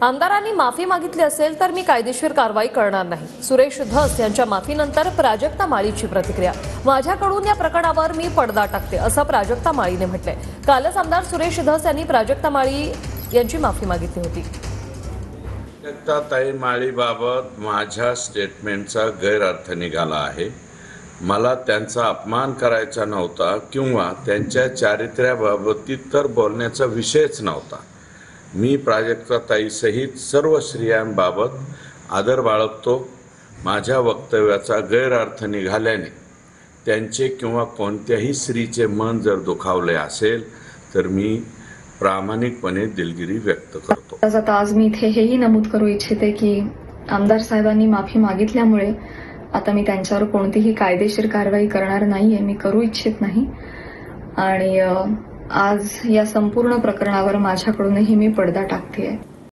आमदारांनी माफी मागितली असेल तर मी कायदेशीर कारवाई करणार नाही. सुरेश धस यांच्या माफीनंतर प्राजक्ता माळीची प्रतिक्रिया. माझ्याकडून या प्रकरणावर मी पडदा टाकते असं प्राजक्ता माळीने म्हटलंय. कालच आमदार सुरेश धस यांनी प्राजक्ता माळी यांची माफी मागितली होती. ताई माळीबाबत माझ्या स्टेटमेंटचा गैरअर्थ निघाला आहे. मला त्यांचा अपमान करायचा नव्हता किंवा त्यांच्या चारित्र्याबाबतीत तर बोलण्याचा विषयच नव्हता. मी प्राजक्ताताई सहित सर्व स्त्रियांबाबत आदर बाळगतो. माझ्या वक्तव्याचा गैरअर्थ निघाल्याने त्यांचे किंवा कोणत्याही स्त्रीचे मन जर दुखावले असेल तर मी प्रामाणिकपणे दिलगिरी व्यक्त करतो. आज मी इथे हेही नमूद करू इच्छिते की आमदार साहेबांनी माफी मागितल्यामुळे आता मी त्यांच्यावर कोणतीही कायदेशीर कारवाई करणार नाहीये, मी करू इच्छित नाही. आणि आज या संपूर्ण प्रकरणावर माझ्याकडूनही मी पडदा टाकतेय.